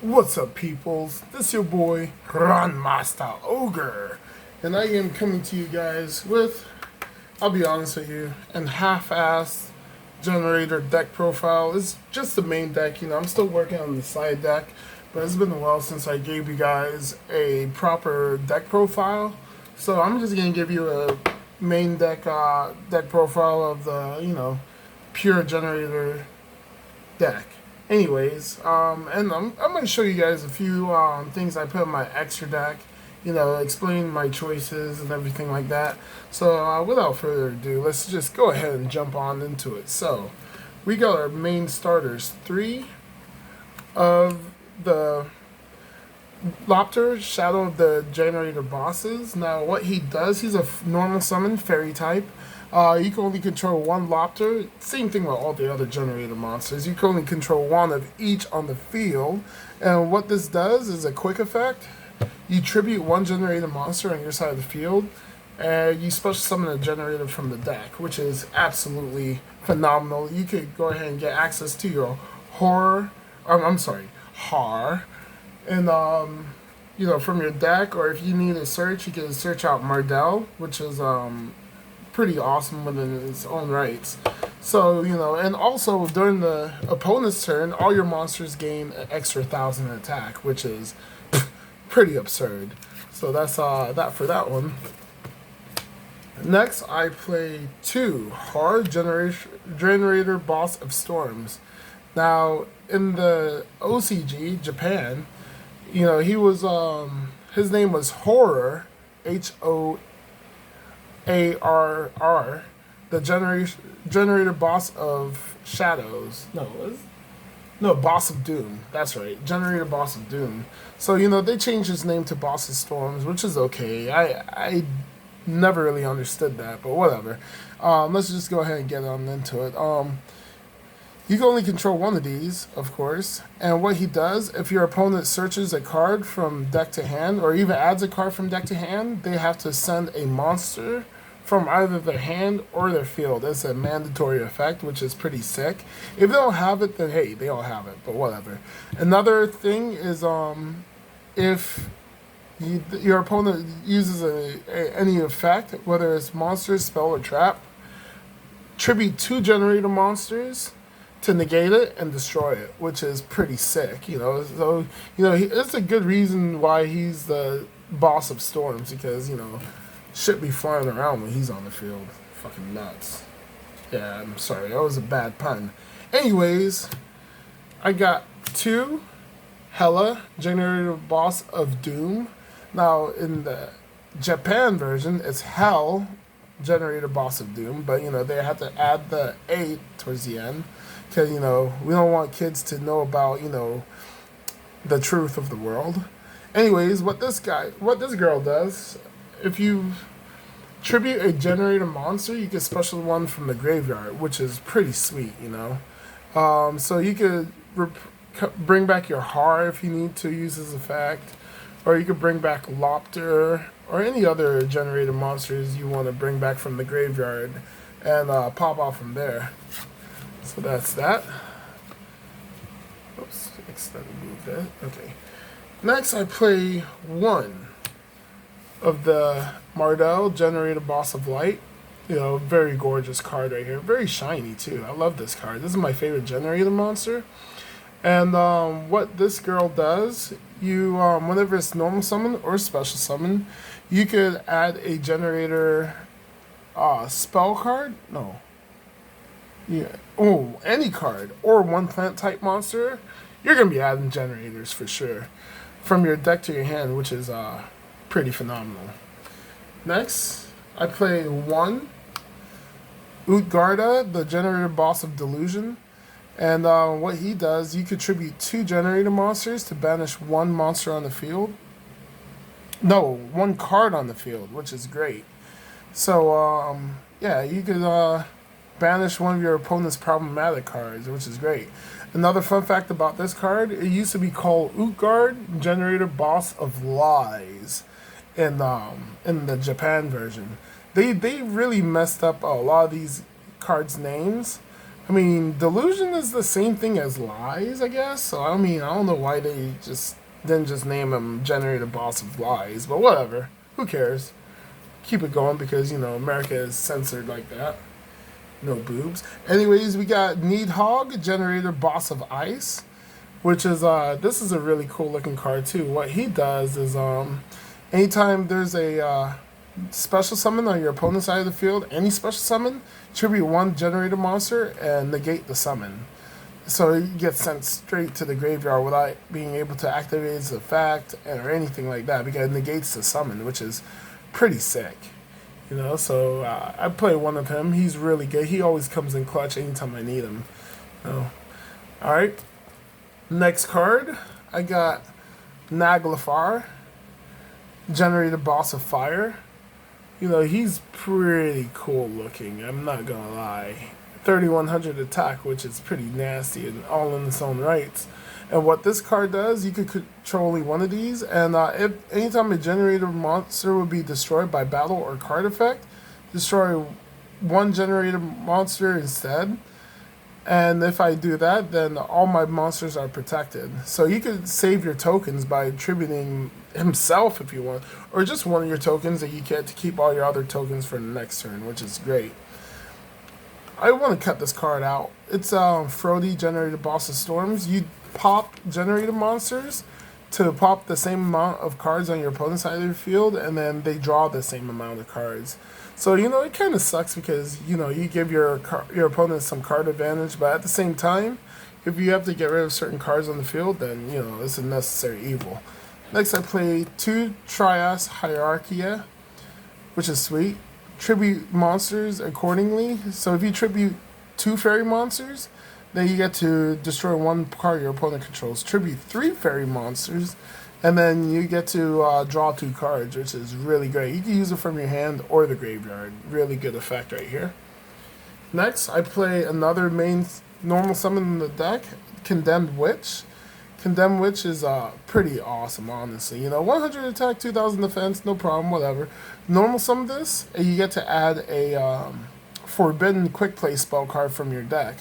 What's up, peoples? This your boy, Grandmaster Ogre, and I am coming to you guys with, I'll be honest with you, an half-assed Generaider deck profile. It's just the main deck, I'm still working on the side deck, but it's been a while since I gave you guys a proper deck profile, so I'm just going to give you a main deck profile of the, pure Generaider deck. Anyways, and I'm going to show you guys a few things I put in my extra deck, explain my choices and everything like that. So without further ado, let's just go ahead and jump on into it. So we got our main starters, 3 of the Lobster Shadow of the Generaider bosses. Now what he does, he's a normal summon fairy type. You can only control 1 Lobster. Same thing with all the other Generaider monsters. You can only control 1 of each on the field. And what this does is a quick effect. You tribute 1 Generaider monster on your side of the field, and you special summon a Generaider from the deck, which is absolutely phenomenal. You could go ahead and get access to your horror, har, and from your deck, or if you need a search, you can search out Mardell, which is pretty awesome within its own rights. So, and also during the opponent's turn, all your monsters gain an extra 1,000 attack, which is pretty absurd. So that's that for that one. Next, I play 2 Hard Generator Boss of Storms. Now, in the OCG, Japan, he was, his name was Horror, Horrr, the Generator Boss of Shadows. No, Boss of Doom. That's right, Generator Boss of Doom. So they changed his name to Boss of Storms, which is okay. I never really understood that, but whatever. Let's just go ahead and get on into it. You can only control 1 of these, of course. And what he does, if your opponent searches a card from deck to hand, or even adds a card from deck to hand, they have to send a monster from either their hand or their field. It's a mandatory effect, which is pretty sick. If they don't have it, then hey, they don't have it, but whatever. Another thing is if your opponent uses any effect, whether it's monster, spell, or trap, tribute 2 Generator monsters to negate it and destroy it, which is pretty sick. So it's a good reason why he's the boss of storms, because shit be flying around when he's on the field. Fucking nuts. Yeah, I'm sorry, that was a bad pun. Anyways, I got 2 Hella Generator Boss of Doom. Now in the Japan version, it's Hell Generator Boss of Doom, but they have to add the A towards the end, because we don't want kids to know about the truth of the world. Anyways, what this girl does, if you tribute a Generator monster, you get special 1 from the graveyard, which is pretty sweet. So you could bring back your Har if you need to use this effect, or you could bring back Lobster or any other Generator monsters you want to bring back from the graveyard, and pop off from there. So that's that. Oops, extended move that. Okay. Next, I play 1 of the Mardell Generator Boss of Light. Very gorgeous card right here. Very shiny too. I love this card. This is my favorite Generator monster. And what this girl does, whenever it's normal summon or special summon, you could add a Generator spell card. No. Yeah. Oh, any card or 1 plant type monster. You're gonna be adding Generators for sure from your deck to your hand, which is pretty phenomenal. Next, I play 1 Utgarda, the Generator Boss of Delusion. And what he does, you contribute 2 Generator monsters to banish 1 monster on the field. No, 1 card on the field, which is great. So, yeah, you could banish 1 of your opponent's problematic cards, which is great. Another fun fact about this card, it used to be called Utgard, Generator Boss of Lies, in the Japan version. They really messed up a lot of these cards' names. I mean, Delusion is the same thing as Lies, I guess. So I mean, I don't know why they just didn't just name him Generator Boss of Lies, but whatever. Who cares? Keep it going because you know America is censored like that. No boobs. Anyways, we got Needhog, Generator Boss of Ice, which is this is a really cool looking card too. What he does is anytime there's a special summon on your opponent's side of the field, any special summon, tribute one generator monster and negate the summon. So it gets sent straight to the graveyard without being able to activate its effect or anything like that because it negates the summon, which is pretty sick. You know, so I play one of him. He's really good. He always comes in clutch anytime I need him. Oh. Alright. Next card, I got Naglfar, Generator Boss of Fire. You know, he's pretty cool looking, I'm not gonna lie. 3100 attack, which is pretty nasty and all in its own rights. And what this card does, you could control only one of these, and if anytime a generator monster would be destroyed by battle or card effect, destroy one generator monster instead. And if I do that, then all my monsters are protected. So you could save your tokens by attributing himself if you want, or just one of your tokens that you get to keep all your other tokens for the next turn, which is great. I want to cut this card out. It's Frody, Generator Boss of Storms. You pop generator monsters to pop the same amount of cards on your opponent's side of the field, and then they draw the same amount of cards. So, you know, it kind of sucks because, you know, you give your opponent some card advantage, but at the same time, if you have to get rid of certain cards on the field, then, you know, it's a necessary evil. Next, I play 2 Trias Hierarchia, which is sweet. Tribute monsters accordingly. So if you tribute 2 fairy monsters, then you get to destroy one card your opponent controls. Tribute 3 fairy monsters, and then you get to draw 2 cards, which is really great. You can use it from your hand or the graveyard. Really good effect right here. Next, I play another main normal summon in the deck, Condemned Witch. Condemned Witch is pretty awesome, honestly. You know, 100 attack, 2000 defense, no problem, whatever. Normal summon this, and you get to add a Forbidden Quick Play spell card from your deck,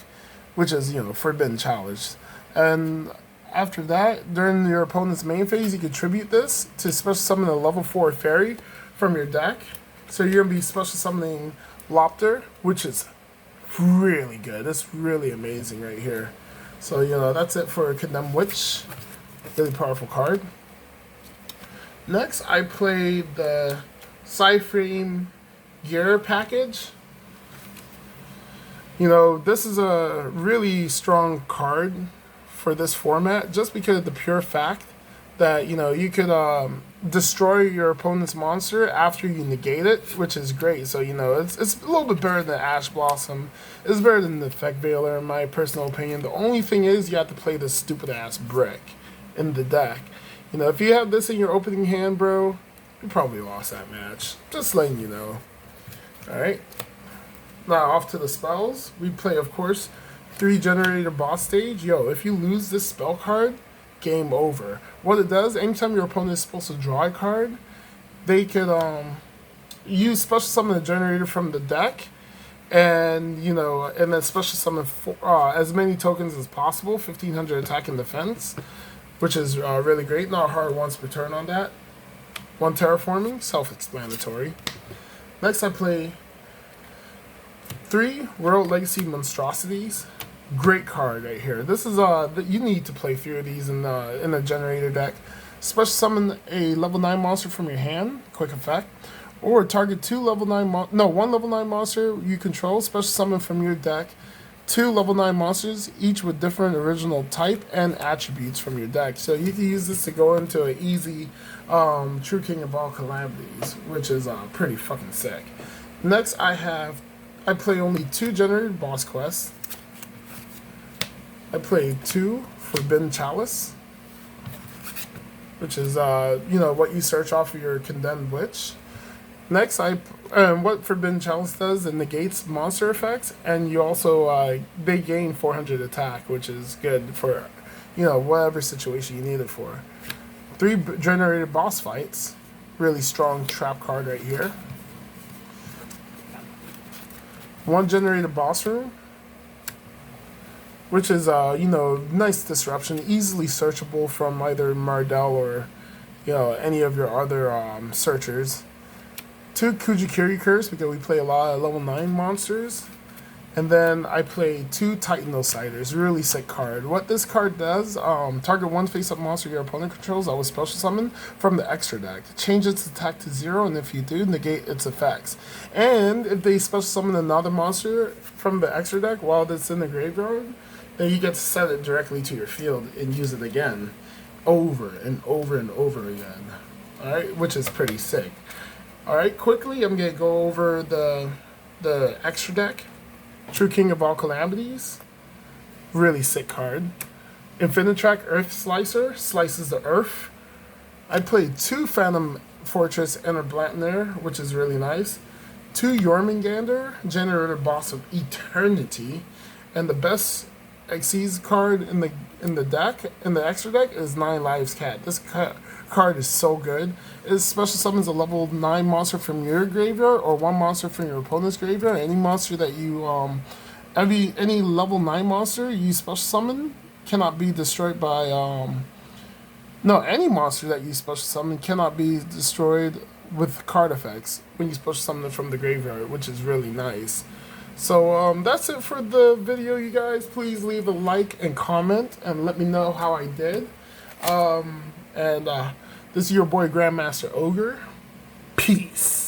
which is, you know, Forbidden Challenge. And after that, during your opponent's main phase, you can tribute this to special summon a level 4 fairy from your deck. So you're going to be special summoning Lobster, which is really good. It's really amazing right here. So, you know, that's it for Condemned Witch. Really powerful card. Next, I played the Cyframe Gear package. You know, this is a really strong card for this format just because of the pure fact that, you know, you could destroy your opponent's monster after you negate it, which is great. So, you know, it's a little bit better than Ash Blossom. It's better than the Effect Veiler, in my personal opinion. The only thing is you have to play this stupid-ass brick in the deck. You know, if you have this in your opening hand, bro, you probably lost that match. Just letting you know. Alright. Now, off to the spells. We play, of course, 3 Generator Boss Stage. Yo, if you lose this spell card, game over. What it does, anytime your opponent is supposed to draw a card, they could use special summon a generator from the deck, and you know, and then special summon as many tokens as possible, 1500 attack and defense, which is really great. Not hard once per turn on that. 1 Terraforming, self-explanatory. Next, I play 3 World Legacy Monstrosities. Great card right here. This is you need to play 3 of these in a generator deck. Special summon a level 9 monster from your hand, quick effect, or target 1 level 9 monster you control. Special summon from your deck 2 level 9 monsters, each with different original type and attributes from your deck. So you can use this to go into an easy True King of all Calamities, which is pretty fucking sick. Next, I play only 2 generator boss quests. I played 2 Forbidden Chalice, which is, you know, what you search off of your Condemned Witch. Next, what Forbidden Chalice does, it negates monster effects, and you also, they gain 400 attack, which is good for, you know, whatever situation you need it for. 3 Generated Boss Fights, really strong trap card right here. 1 Generated Boss Room. which is you know, nice disruption, easily searchable from either Mardell or, you know, any of your other searchers. 2 Kujikiri Curse because we play a lot of level 9 monsters. And then I play 2 Titanociders, really sick card. What this card does, target one face-up monster your opponent controls that was special summoned from the extra deck. Change its attack to 0, and if you do, negate its effects. And if they special summon another monster from the extra deck while it's in the graveyard, then you get to set it directly to your field and use it again, over and over and over again. Alright, which is pretty sick. Alright, quickly, I'm going to go over the extra deck. True King of all Calamities, really sick card. Infinitrack Earth Slicer, slices the earth. I played 2 Phantom Fortress Enterblantener, which is really nice. 2 Jormungandr, Generator Boss of Eternity. And the best Xyz card in the deck, in the extra deck, is 9 Lives Cat. This card is so good. It special summons a level 9 monster from your graveyard or 1 monster from your opponent's graveyard. Any monster that you any level 9 monster you special summon cannot be destroyed by any monster that you special summon cannot be destroyed with card effects when you special summon it from the graveyard, which is really nice. So that's it for the video, you guys. Please leave a like and comment and let me know how I did. This is your boy Grandmaster Ogre. Peace.